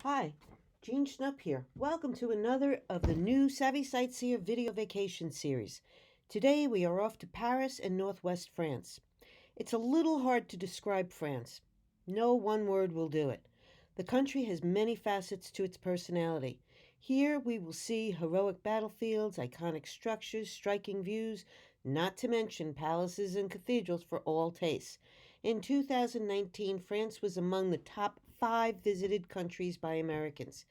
Hi, Jean Schnupp here. Welcome to another of the new Savvy Sightseer video vacation series. Today we are off to Paris and northwest France. It's a little hard to describe France. No one word will do it. The country has many facets to its personality. Here we will see heroic battlefields, iconic structures, striking views, not to mention palaces and cathedrals for all tastes. In 2019, France was among the top 5 visited countries by Americans.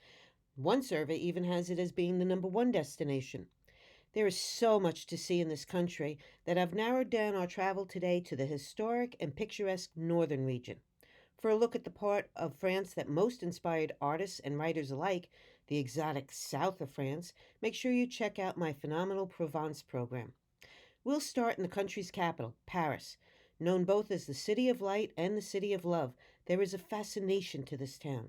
One survey even has it as being the number one destination. There is so much to see in this country that I've narrowed down our travel today to the historic and picturesque northern region. For a look at the part of France that most inspired artists and writers alike, the exotic south of France, make sure you check out my phenomenal Provence program. We'll start in the country's capital, Paris. Known both as the City of Light and the City of Love, there is a fascination to this town.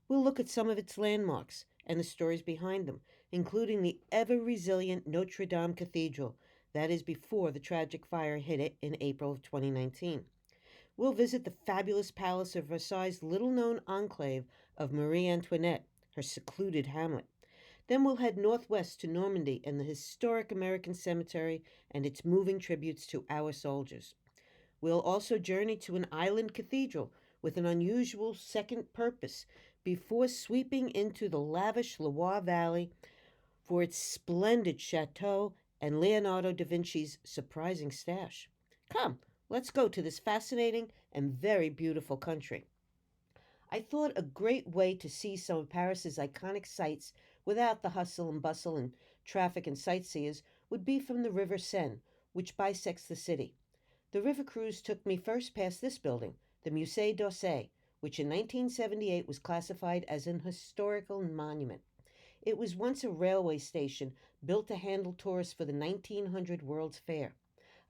We'll look at some of its landmarks and the stories behind them, including the ever-resilient Notre-Dame Cathedral, that is before the tragic fire hit it in April of 2019. We'll visit the fabulous palace of Versailles' little-known enclave of Marie Antoinette, her secluded hamlet. Then we'll head northwest to Normandy and the historic American cemetery and its moving tributes to our soldiers. We'll also journey to an island cathedral with an unusual second purpose before sweeping into the lavish Loire Valley for its splendid chateau and Leonardo da Vinci's surprising stash. Come, let's go to this fascinating and very beautiful country. I thought a great way to see some of Paris's iconic sights without the hustle and bustle and traffic and sightseers would be from the River Seine, which bisects the city. The river cruise took me first past this building, the Musée d'Orsay, which in 1978 was classified as an historical monument. It was once a railway station built to handle tourists for the 1900 World's Fair.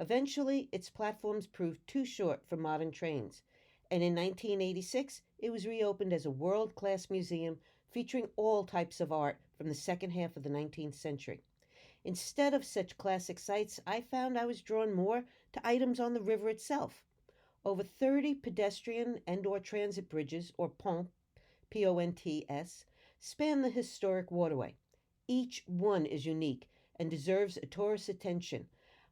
Eventually, its platforms proved too short for modern trains, and in 1986, it was reopened as a world-class museum featuring all types of art from the second half of the 19th century. Instead of such classic sights, I found I was drawn more to items on the river itself. Over 30 pedestrian and/or transit bridges, or ponts, P-O-N-T-S, span the historic waterway. Each one is unique and deserves a tourist's attention,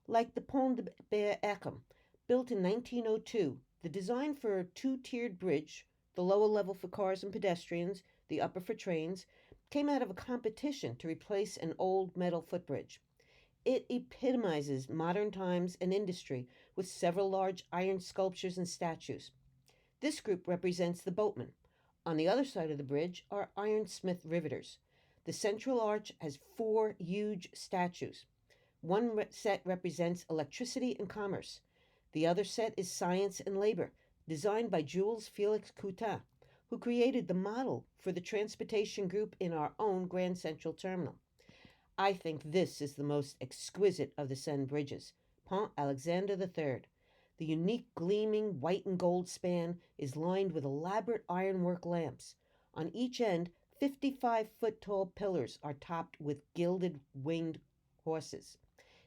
like the Pont de Sachem, built in 1902. The design for a two-tiered bridge, the lower level for cars and pedestrians, the upper for trains, came out of a competition to replace an old metal footbridge. It epitomizes modern times and industry with several large iron sculptures and statues. This group represents the boatmen. On the other side of the bridge are ironsmith riveters. The central arch has 4 huge statues. One set represents electricity and commerce. The other set is science and labor, designed by Jules Felix Coutin, who created the model for the transportation group in our own Grand Central Terminal. I think this is the most exquisite of the Seine bridges, Pont Alexander III. The unique gleaming white and gold span is lined with elaborate ironwork lamps. On each end, 55-foot-tall pillars are topped with gilded winged horses.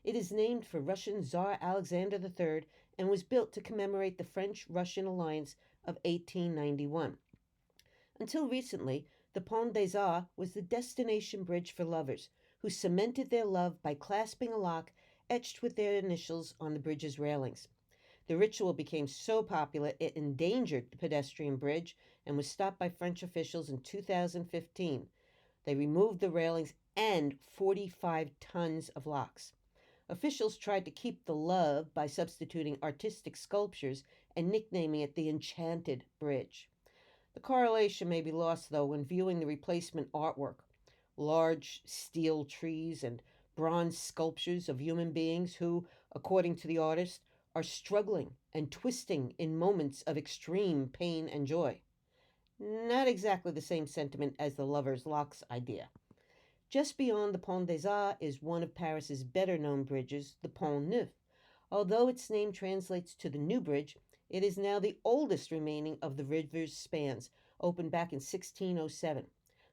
It is named for Russian Tsar Alexander III and was built to commemorate the French-Russian alliance of 1891. Until recently, the Pont des Arts was the destination bridge for lovers, who cemented their love by clasping a lock etched with their initials on the bridge's railings. The ritual became so popular it endangered the pedestrian bridge and was stopped by French officials in 2015. They removed the railings and 45 tons of locks. Officials tried to keep the love by substituting artistic sculptures and nicknaming it the Enchanted Bridge. The correlation may be lost, though, when viewing the replacement artwork. Large steel trees and bronze sculptures of human beings who, according to the artist, are struggling and twisting in moments of extreme pain and joy. Not exactly the same sentiment as the lover's locks idea. Just beyond the Pont des Arts is one of Paris's better-known bridges, the Pont Neuf. Although its name translates to the New Bridge, it is now the oldest remaining of the river's spans, opened back in 1607.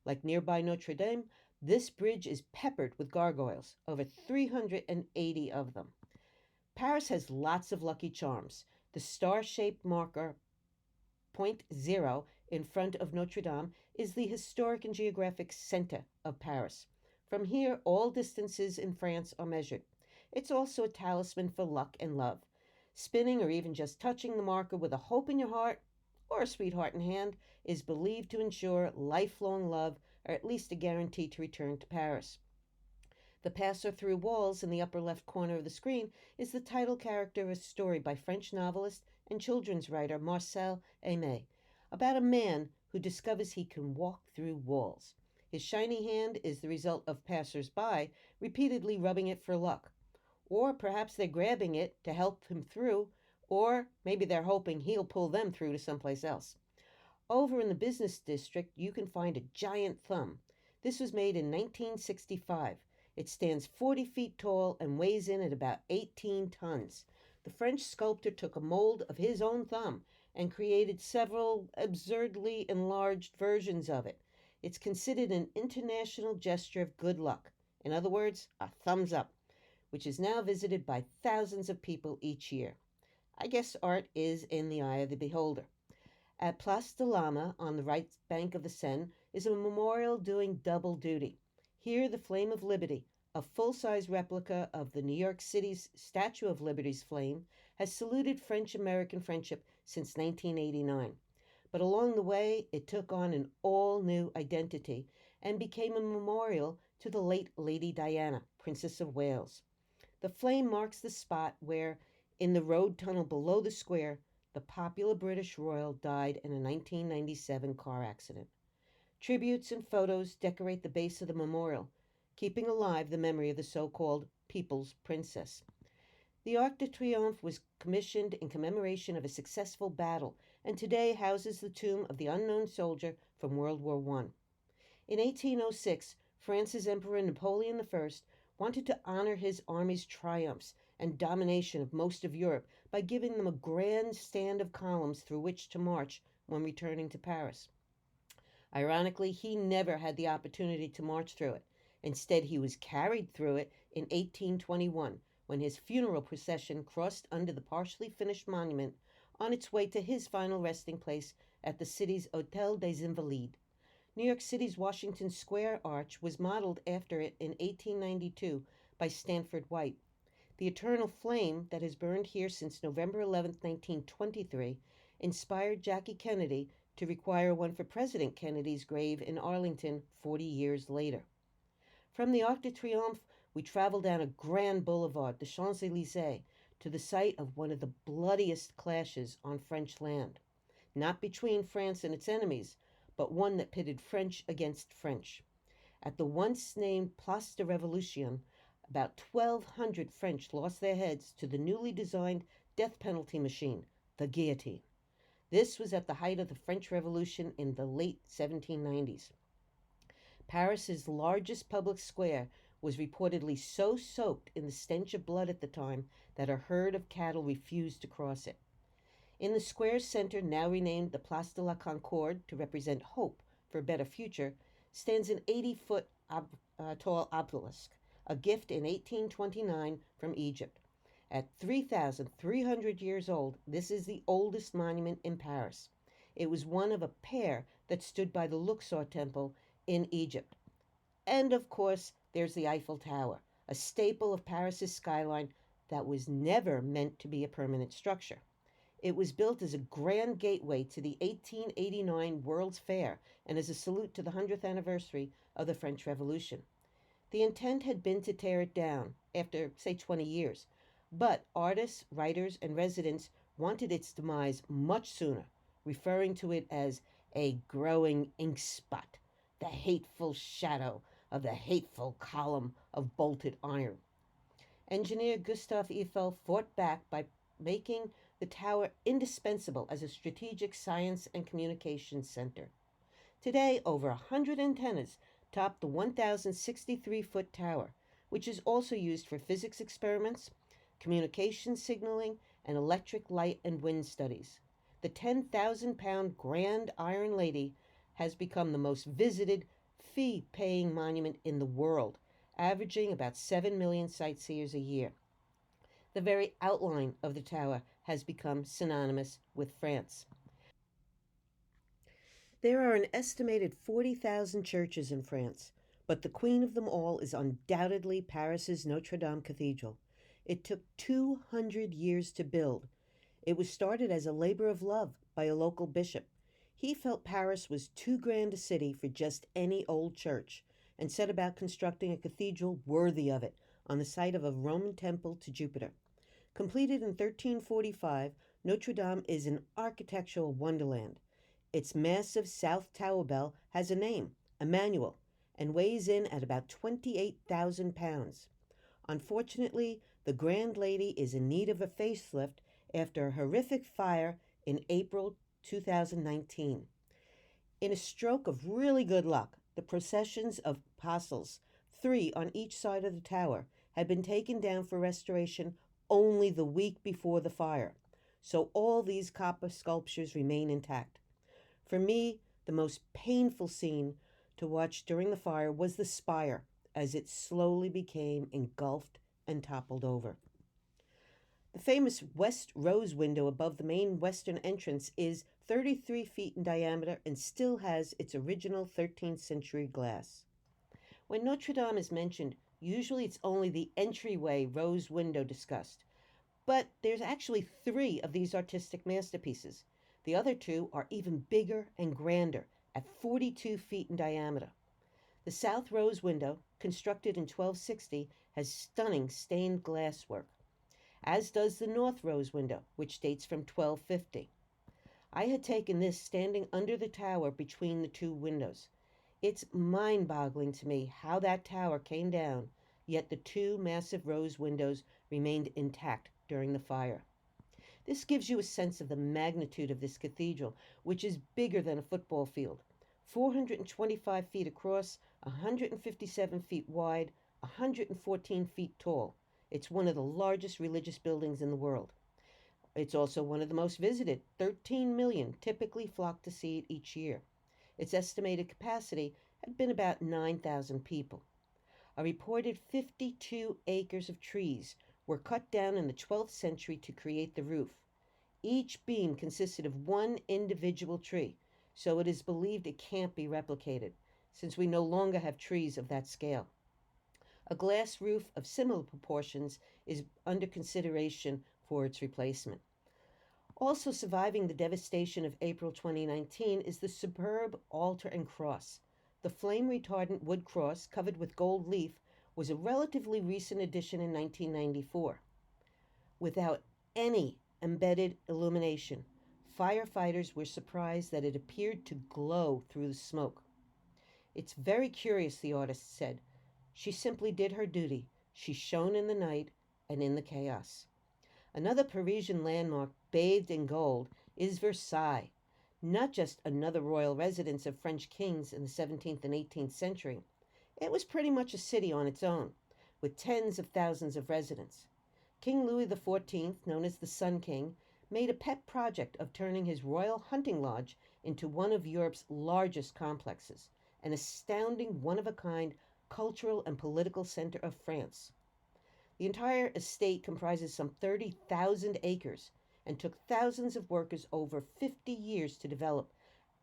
Like nearby Notre-Dame, this bridge is peppered with gargoyles, over 380 of them. Paris has lots of lucky charms. The star-shaped marker Point Zero in front of Notre-Dame, is the historic and geographic center of Paris. From here, all distances in France are measured. It's also a talisman for luck and love. Spinning or even just touching the marker with a hope in your heart or a sweetheart in hand is believed to ensure lifelong love or at least a guarantee to return to Paris. The passer through walls in the upper left corner of the screen is the title character of a story by French novelist and children's writer Marcel Aimé about a man who discovers he can walk through walls. His shiny hand is the result of passers-by repeatedly rubbing it for luck. Or perhaps they're grabbing it to help him through, or maybe they're hoping he'll pull them through to someplace else. Over in the business district, you can find a giant thumb. This was made in 1965. It stands 40 feet tall and weighs in at about 18 tons. The French sculptor took a mold of his own thumb and created several absurdly enlarged versions of it. It's considered an international gesture of good luck. In other words, a thumbs up, which is now visited by thousands of people each year. I guess art is in the eye of the beholder. At Place de l'Ama, on the right bank of the Seine, is a memorial doing double duty. Here, the Flame of Liberty, a full-size replica of the New York City's Statue of Liberty's flame, has saluted French-American friendship since 1989. But along the way, it took on an all-new identity and became a memorial to the late Lady Diana, Princess of Wales. The flame marks the spot where, in the road tunnel below the square, the popular British royal died in a 1997 car accident. Tributes and photos decorate the base of the memorial, keeping alive the memory of the so-called People's Princess. The Arc de Triomphe was commissioned in commemoration of a successful battle and today houses the tomb of the unknown soldier from World War I. In 1806, France's Emperor Napoleon I wanted to honor his army's triumphs and domination of most of Europe by giving them a grand stand of columns through which to march when returning to Paris. Ironically, he never had the opportunity to march through it. Instead, he was carried through it in 1821 when his funeral procession crossed under the partially finished monument on its way to his final resting place at the city's Hôtel des Invalides. New York City's Washington Square Arch was modeled after it in 1892 by Stanford White. The eternal flame that has burned here since November 11, 1923, inspired Jackie Kennedy to require one for President Kennedy's grave in Arlington 40 years later. From the Arc de Triomphe, we travel down a grand boulevard, the Champs-Élysées, to the site of one of the bloodiest clashes on French land. Not between France and its enemies, but one that pitted French against French. At the once named Place de Révolution, about 1,200 French lost their heads to the newly designed death penalty machine, the guillotine. This was at the height of the French Revolution in the late 1790s. Paris's largest public square was reportedly so soaked in the stench of blood at the time that a herd of cattle refused to cross it. In the square's center, now renamed the Place de la Concorde to represent hope for a better future, stands an 80-foot tall obelisk, a gift in 1829 from Egypt. At 3,300 years old, this is the oldest monument in Paris. It was one of a pair that stood by the Luxor Temple in Egypt. And of course, there's the Eiffel Tower, a staple of Paris's skyline that was never meant to be a permanent structure. It was built as a grand gateway to the 1889 World's Fair and as a salute to the 100th anniversary of the French Revolution. The intent had been to tear it down after, say, 20 years, but artists, writers, and residents wanted its demise much sooner, referring to it as a growing ink spot, the hateful shadow of the hateful column of bolted iron. Engineer Gustave Eiffel fought back by making the tower indispensable as a strategic science and communications center. Today, over 100 antennas top the 1,063-foot tower, which is also used for physics experiments, communication signaling, and electric light and wind studies. The 10,000-pound Grand Iron Lady has become the most visited, fee-paying monument in the world, averaging about 7 million sightseers a year. The very outline of the tower has become synonymous with France. There are an estimated 40,000 churches in France, but the queen of them all is undoubtedly Paris's Notre-Dame Cathedral. It took 200 years to build. It was started as a labor of love by a local bishop. He felt Paris was too grand a city for just any old church and set about constructing a cathedral worthy of it on the site of a Roman temple to Jupiter. Completed in 1345, Notre Dame is an architectural wonderland. Its massive south tower bell has a name, Emmanuel, and weighs in at about 28,000 pounds. Unfortunately, the Grand Lady is in need of a facelift after a horrific fire in April 2019. In a stroke of really good luck, the processions of apostles, 3 on each side of the tower, had been taken down for restoration only the week before the fire, so all these copper sculptures remain intact. For me, the most painful scene to watch during the fire was the spire as it slowly became engulfed and toppled over. The famous West Rose window above the main western entrance is 33 feet in diameter and still has its original 13th century glass. When Notre Dame is mentioned, usually it's only the entryway rose window discussed. But there's actually 3 of these artistic masterpieces. The other 2 are even bigger and grander, at 42 feet in diameter. The south rose window, constructed in 1260, has stunning stained glass work, as does the north rose window, which dates from 1250. I had taken this standing under the tower between the 2 windows. It's mind-boggling to me how that tower came down, yet the 2 massive rose windows remained intact during the fire. This gives you a sense of the magnitude of this cathedral, which is bigger than a football field. 425 feet across, 157 feet wide, 114 feet tall. It's one of the largest religious buildings in the world. It's also one of the most visited. 13 million typically flock to see it each year. Its estimated capacity had been about 9,000 people. A reported 52 acres of trees were cut down in the 12th century to create the roof. Each beam consisted of 1 individual tree, so it is believed it can't be replicated, since we no longer have trees of that scale. A glass roof of similar proportions is under consideration for its replacement. Also surviving the devastation of April 2019 is the superb altar and cross. The flame-retardant wood cross, covered with gold leaf, was a relatively recent addition in 1994. Without any embedded illumination, firefighters were surprised that it appeared to glow through the smoke. "It's very curious," the artist said. "She simply did her duty. She shone in the night and in the chaos." Another Parisian landmark bathed in gold is Versailles, not just another royal residence of French kings in the 17th and 18th century. It was pretty much a city on its own, with tens of thousands of residents. King Louis XIV, known as the Sun King, made a pet project of turning his royal hunting lodge into one of Europe's largest complexes, an astounding one-of-a-kind cultural and political center of France. The entire estate comprises some 30,000 acres and took thousands of workers over 50 years to develop,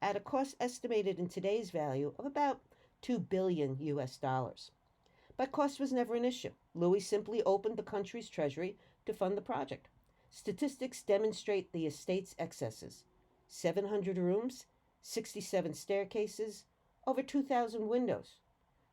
at a cost estimated in today's value of about $2 billion US. But cost was never an issue. Louis simply opened the country's treasury to fund the project. Statistics demonstrate the estate's excesses: 700 rooms, 67 staircases, over 2,000 windows.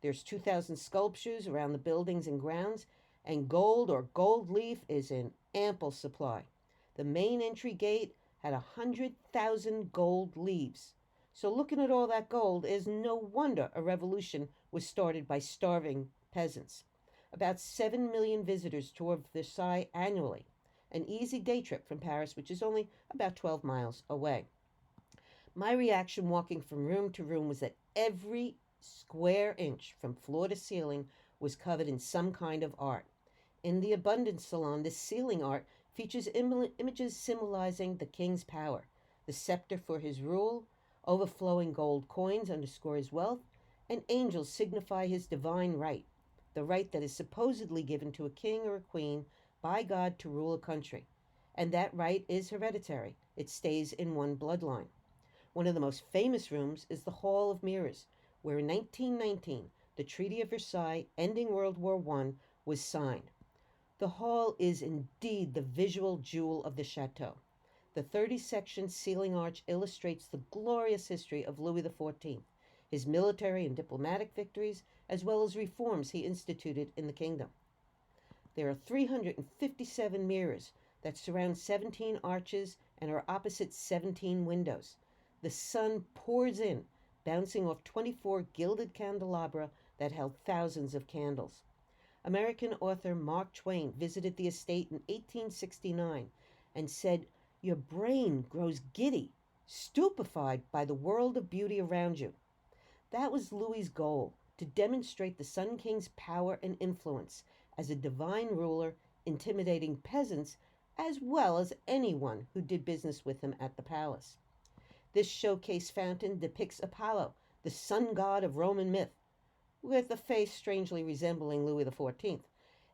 There's 2,000 sculptures around the buildings and grounds, and gold or gold leaf is in ample supply. The main entry gate had 100,000 gold leaves. So looking at all that gold, is no wonder a revolution was started by starving peasants. About 7 million visitors tour Versailles annually, an easy day trip from Paris, which is only about 12 miles away. My reaction walking from room to room was that every square inch from floor to ceiling was covered in some kind of art. In the Abundance Salon, this ceiling art features images symbolizing the king's power, the scepter for his rule, overflowing gold coins underscore his wealth, and angels signify his divine right, the right that is supposedly given to a king or a queen by God to rule a country. And that right is hereditary. It stays in one bloodline. One of the most famous rooms is the Hall of Mirrors, where in 1919 the Treaty of Versailles, ending World War I, was signed. The hall is indeed the visual jewel of the chateau. The 30-section ceiling arch illustrates the glorious history of Louis XIV, his military and diplomatic victories, as well as reforms he instituted in the kingdom. There are 357 mirrors that surround 17 arches and are opposite 17 windows. The sun pours in, bouncing off 24 gilded candelabra that held thousands of candles. American author Mark Twain visited the estate in 1869 and said, "Your brain grows giddy, stupefied by the world of beauty around you." That was Louis's goal, to demonstrate the Sun King's power and influence as a divine ruler, intimidating peasants as well as anyone who did business with him at the palace. This showcase fountain depicts Apollo, the sun god of Roman myth, with a face strangely resembling Louis XIV.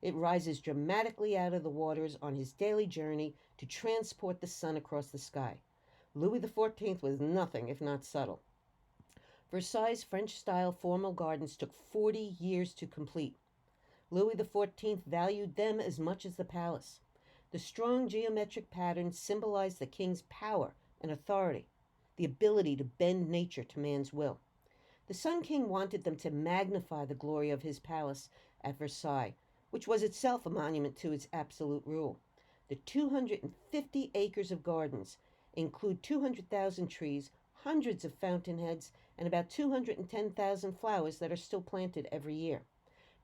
It rises dramatically out of the waters on his daily journey to transport the sun across the sky. Louis XIV was nothing if not subtle. Versailles' French-style formal gardens took 40 years to complete. Louis XIV valued them as much as the palace. The strong geometric patterns symbolized the king's power and authority, the ability to bend nature to man's will. The Sun King wanted them to magnify the glory of his palace at Versailles, which was itself a monument to his absolute rule. The 250 acres of gardens include 200,000 trees, hundreds of fountainheads, and about 210,000 flowers that are still planted every year.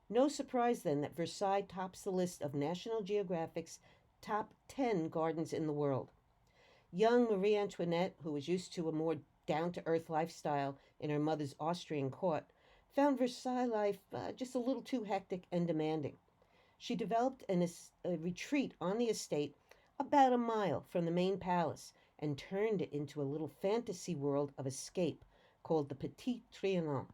No surprise, then, that Versailles tops the list of National Geographic's top 10 gardens in the world. Young Marie Antoinette, who was used to a more down-to-earth lifestyle in her mother's Austrian court, found Versailles life just a little too hectic and demanding. She developed a retreat on the estate about a mile from the main palace and turned it into a little fantasy world of escape called the Petit Trianon.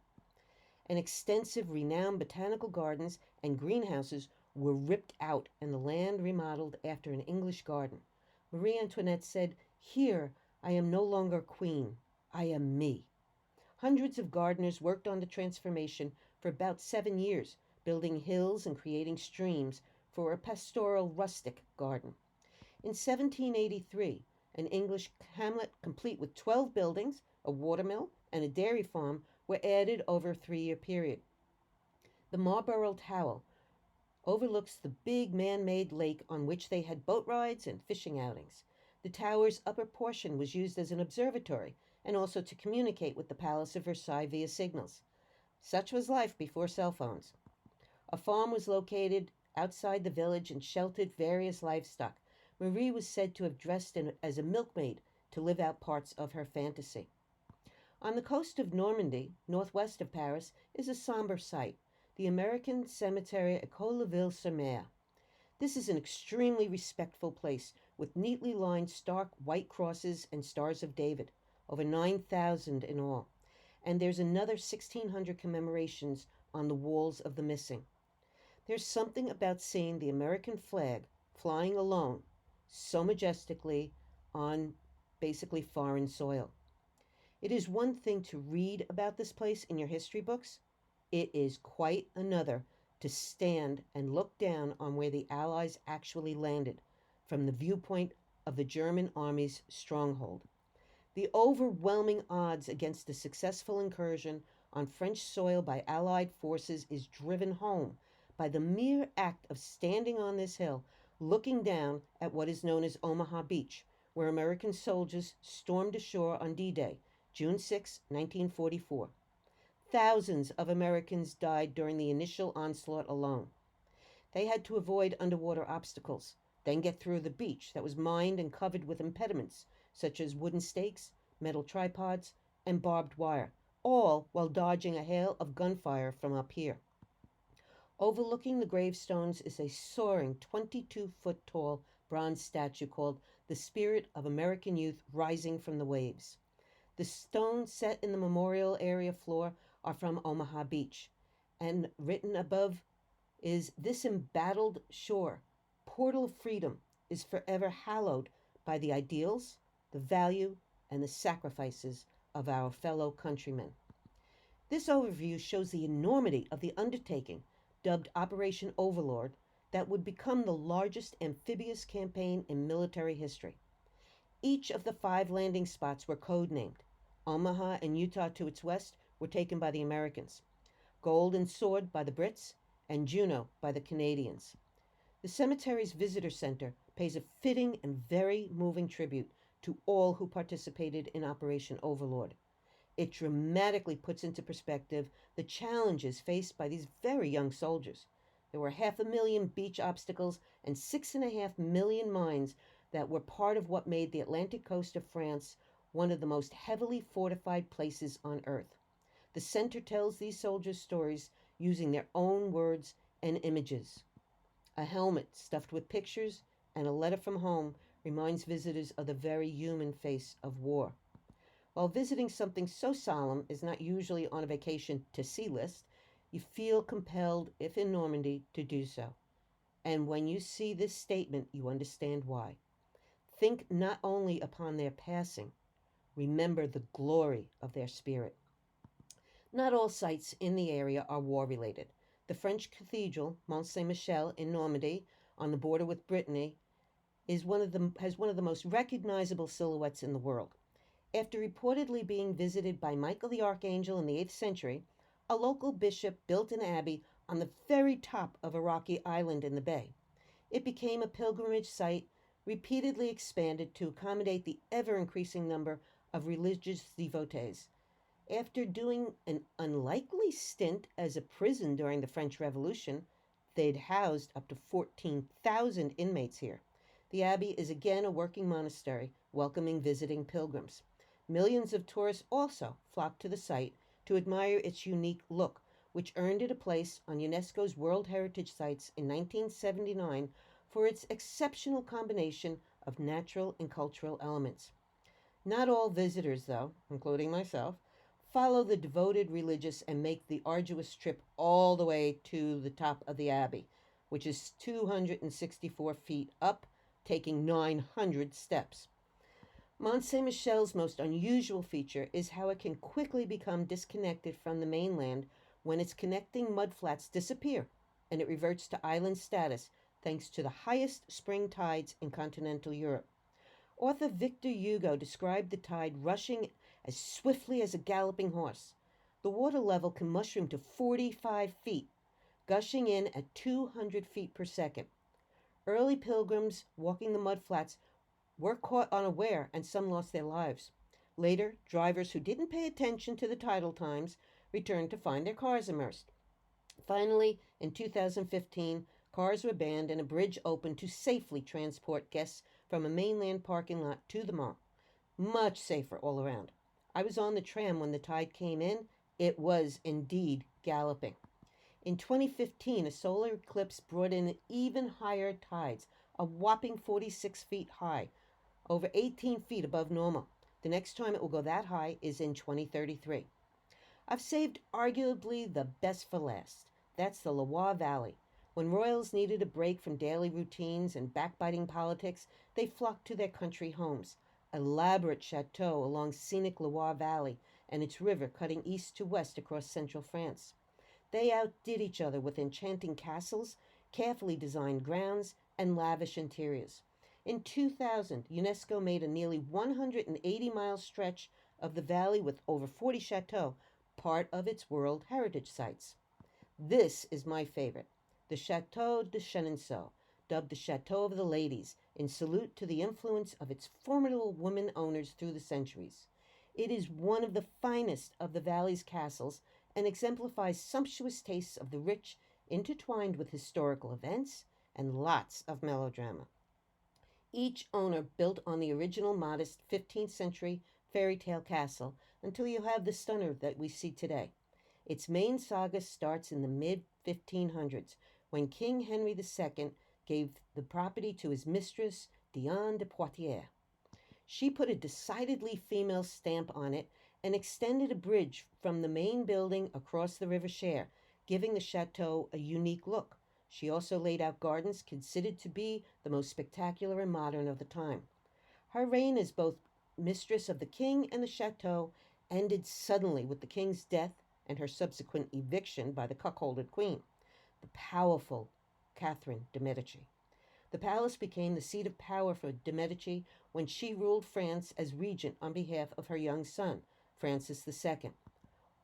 An extensive, renowned botanical gardens and greenhouses were ripped out and the land remodeled after an English garden. Marie Antoinette said, "Here I am no longer queen, I am me." Hundreds of gardeners worked on the transformation for about 7 years, building hills and creating streams for a pastoral rustic garden. In 1783, an English hamlet complete with 12 buildings, a watermill, and a dairy farm were added over a 3-year period. The Marlborough Tower overlooks the big man-made lake on which they had boat rides and fishing outings. The tower's upper portion was used as an observatory and also to communicate with the Palace of Versailles via signals. Such was life before cell phones. A farm was located outside the village and sheltered various livestock. Marie was said to have dressed as a milkmaid to live out parts of her fantasy. On the coast of Normandy, northwest of Paris, is a somber sight, the American cemetery at Colleville-sur-Mer. This is an extremely respectful place with neatly lined stark white crosses and stars of David, over 9,000 in all. And there's another 1,600 commemorations on the walls of the missing. There's something about seeing the American flag flying alone so majestically on basically foreign soil. It is one thing to read about this place in your history books. It is quite another to stand and look down on where the Allies actually landed from the viewpoint of the German army's stronghold. The overwhelming odds against a successful incursion on French soil by Allied forces is driven home by the mere act of standing on this hill, looking down at what is known as Omaha Beach, where American soldiers stormed ashore on D-Day, June 6, 1944. Thousands of Americans died during the initial onslaught alone. They had to avoid underwater obstacles, then get through the beach that was mined and covered with impediments, such as wooden stakes, metal tripods, and barbed wire, all while dodging a hail of gunfire from up here. Overlooking the gravestones is a soaring 22-foot-tall bronze statue called the Spirit of American Youth Rising from the Waves. The stones set in the memorial area floor are from Omaha Beach, and written above is, "This embattled shore, portal of freedom, is forever hallowed by the ideals, the value, and the sacrifices of our fellow countrymen. This overview shows the enormity of the undertaking, dubbed Operation Overlord, that would become the largest amphibious campaign in military history. Each of the 5 landing spots were codenamed. Omaha and Utah to its west were taken by the Americans, Gold and Sword by the Brits, and Juneau by the Canadians. The cemetery's visitor center pays a fitting and very moving tribute to all who participated in Operation Overlord. It dramatically puts into perspective the challenges faced by these very young soldiers. There were 500,000 beach obstacles and 6.5 million mines that were part of what made the Atlantic coast of France one of the most heavily fortified places on Earth. The center tells these soldiers' stories using their own words and images. A helmet stuffed with pictures and a letter from home reminds visitors of the very human face of war. While visiting something so solemn is not usually on a vacation to see list, you feel compelled, if in Normandy, to do so. And when you see this statement, you understand why. Think not only upon their passing, remember the glory of their spirit. Not all sites in the area are war-related. The French cathedral, Mont Saint-Michel in Normandy, on the border with Brittany, has one of the most recognizable silhouettes in the world. After reportedly being visited by Michael the Archangel in the 8th century, a local bishop built an abbey on the very top of a rocky island in the bay. It became a pilgrimage site, repeatedly expanded to accommodate the ever-increasing number of religious devotees. After doing an unlikely stint as a prison during the French Revolution, they'd housed up to 14,000 inmates here. The abbey is again a working monastery, welcoming visiting pilgrims. Millions of tourists also flock to the site to admire its unique look, which earned it a place on UNESCO's World Heritage Sites in 1979 for its exceptional combination of natural and cultural elements. Not all visitors, though, including myself, follow the devoted religious and make the arduous trip all the way to the top of the abbey, which is 264 feet up, taking 900 steps. Mont Saint-Michel's most unusual feature is how it can quickly become disconnected from the mainland when its connecting mudflats disappear and it reverts to island status thanks to the highest spring tides in continental Europe. Author Victor Hugo described the tide rushing as swiftly as a galloping horse. The water level can mushroom to 45 feet, gushing in at 200 feet per second. Early pilgrims walking the mudflats were caught unaware and some lost their lives. Later, drivers who didn't pay attention to the tidal times returned to find their cars immersed. Finally, in 2015, cars were banned and a bridge opened to safely transport guests from a mainland parking lot to the mall. Much safer all around. I was on the tram when the tide came in. It was indeed galloping. In 2015, a solar eclipse brought in even higher tides, a whopping 46 feet high, over 18 feet above normal. The next time it will go that high is in 2033. I've saved arguably the best for last. That's the Loire Valley. When royals needed a break from daily routines and backbiting politics, they flocked to their country homes. Elaborate chateaux along scenic Loire Valley and its river cutting east to west across central France. They outdid each other with enchanting castles, carefully designed grounds, and lavish interiors. In 2000, UNESCO made a nearly 180-mile stretch of the valley with over 40 chateaux, part of its World Heritage Sites. This is my favorite, the Chateau de Chenonceau, dubbed the Chateau of the Ladies, in salute to the influence of its formidable women owners through the centuries. It is one of the finest of the valley's castles and exemplifies sumptuous tastes of the rich, intertwined with historical events and lots of melodrama. Each owner built on the original modest 15th century fairy tale castle until you have the stunner that we see today. Its main saga starts in the mid-1500s when King Henry II gave the property to his mistress, Diane de Poitiers. She put a decidedly female stamp on it and extended a bridge from the main building across the River Cher, giving the chateau a unique look. She also laid out gardens considered to be the most spectacular and modern of the time. Her reign as both mistress of the king and the chateau, ended suddenly with the king's death and her subsequent eviction by the cuckolded queen, the powerful Catherine de' Medici. The palace became the seat of power for de' Medici when she ruled France as regent on behalf of her young son, Francis II.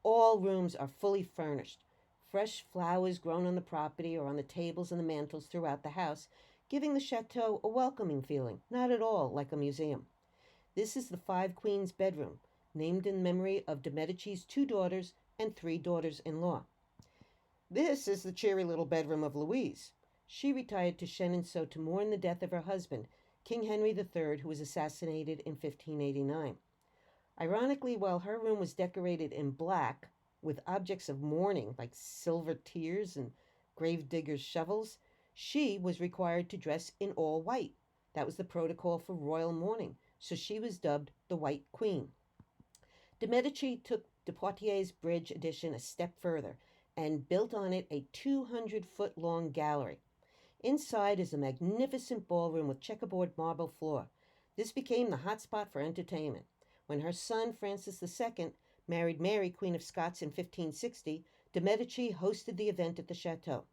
All rooms are fully furnished. Fresh flowers grown on the property or on the tables and the mantels throughout the house, giving the chateau a welcoming feeling, not at all like a museum. This is the Five Queens bedroom, named in memory of de' Medici's 2 daughters and 3 daughters-in-law. This is the cheery little bedroom of Louise. She retired to Chenonceau to mourn the death of her husband, King Henry III, who was assassinated in 1589. Ironically, while her room was decorated in black, with objects of mourning like silver tears and gravediggers' shovels, she was required to dress in all white. That was the protocol for royal mourning, so she was dubbed the White Queen. De' Medici took de Poitiers Bridge addition a step further and built on it a 200-foot-long gallery. Inside is a magnificent ballroom with checkerboard marble floor. This became the hotspot for entertainment. When her son, Francis II, married Mary, Queen of Scots in 1560, de' Medici hosted the event at the chateau.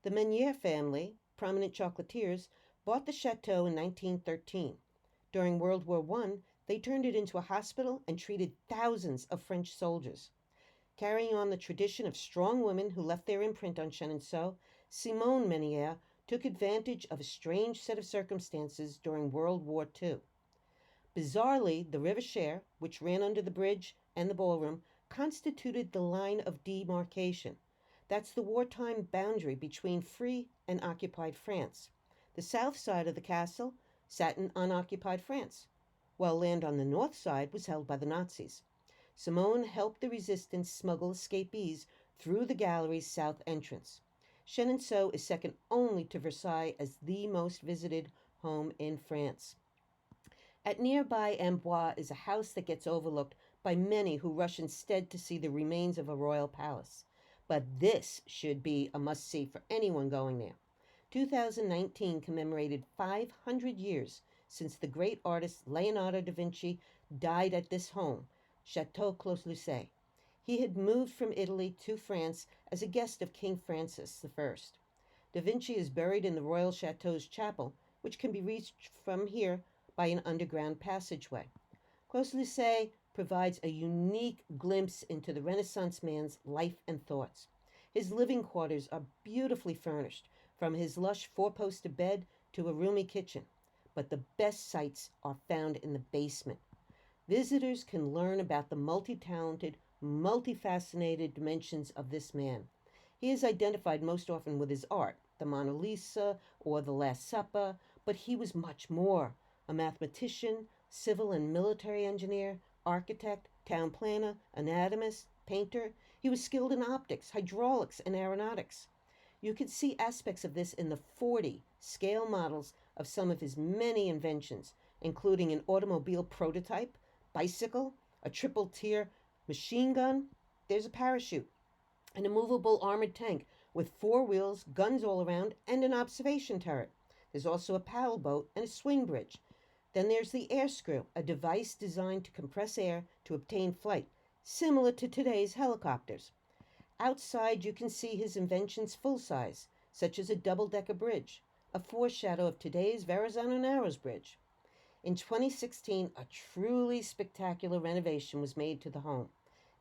The Meunier family, prominent chocolatiers, bought the chateau in 1913. During World War I, they turned it into a hospital and treated thousands of French soldiers. Carrying on the tradition of strong women who left their imprint on Chenonceau, Simone Meunier took advantage of a strange set of circumstances during World War II. Bizarrely, the River Cher, which ran under the bridge and the ballroom, constituted the line of demarcation. That's the wartime boundary between free and occupied France. The south side of the castle sat in unoccupied France, while land on the north side was held by the Nazis. Simone helped the resistance smuggle escapees through the gallery's south entrance. Chenonceau is second only to Versailles as the most visited home in France. At nearby Amboise is a house that gets overlooked by many who rush instead to see the remains of a royal palace. But this should be a must-see for anyone going there. 2019 commemorated 500 years since the great artist Leonardo da Vinci died at this home, Chateau Clos-Lucé. He had moved from Italy to France as a guest of King Francis I. Da Vinci is buried in the Royal Chateau's chapel, which can be reached from here by an underground passageway. Clos-Lucé provides a unique glimpse into the Renaissance man's life and thoughts. His living quarters are beautifully furnished, from his lush 4-poster bed to a roomy kitchen. But the best sights are found in the basement. Visitors can learn about the multi-talented, multifaceted dimensions of this man. He is identified most often with his art, the Mona Lisa or the Last Supper, but he was much more: a mathematician, civil and military engineer, architect, town planner, anatomist, painter. He was skilled in optics, hydraulics, and aeronautics. You can see aspects of this in the 40 scale models of some of his many inventions, including an automobile prototype, bicycle, a triple-tier machine gun, there's a parachute, an immovable armored tank with 4 wheels, guns all around, and an observation turret. There's also a paddle boat and a swing bridge. Then there's the air screw, a device designed to compress air to obtain flight, similar to today's helicopters. Outside, you can see his inventions full size, such as a double-decker bridge, a foreshadow of today's Verrazano Narrows Bridge. In 2016, a truly spectacular renovation was made to the home,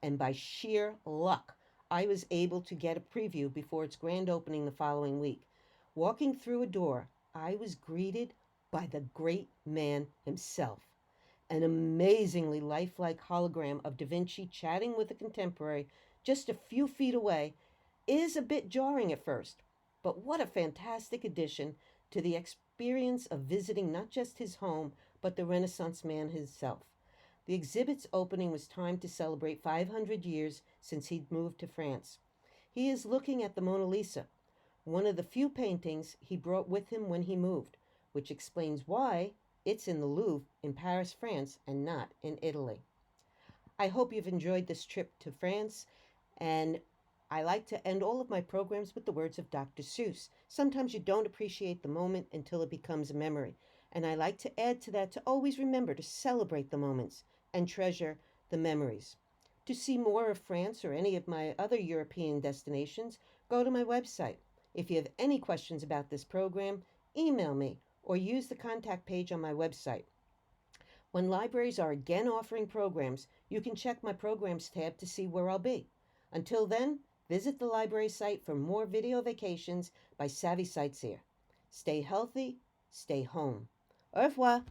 and by sheer luck, I was able to get a preview before its grand opening the following week. Walking through a door, I was greeted by the great man himself, an amazingly lifelike hologram of Da Vinci chatting with a contemporary just a few feet away is a bit jarring at first, but what a fantastic addition to the experience of visiting not just his home, but the Renaissance man himself. The exhibit's opening was timed to celebrate 500 years since he'd moved to France. He is looking at the Mona Lisa, one of the few paintings he brought with him when he moved, which explains why it's in the Louvre in Paris, France, and not in Italy. I hope you've enjoyed this trip to France, and I like to end all of my programs with the words of Dr. Seuss. Sometimes you don't appreciate the moment until it becomes a memory. And I like to add to that to always remember to celebrate the moments and treasure the memories. To see more of France or any of my other European destinations, go to my website. If you have any questions about this program, email me or use the contact page on my website. When libraries are again offering programs, you can check my programs tab to see where I'll be. Until then, visit the library site for more video vacations by Savvy Sightseer. Stay healthy, stay home. Au revoir.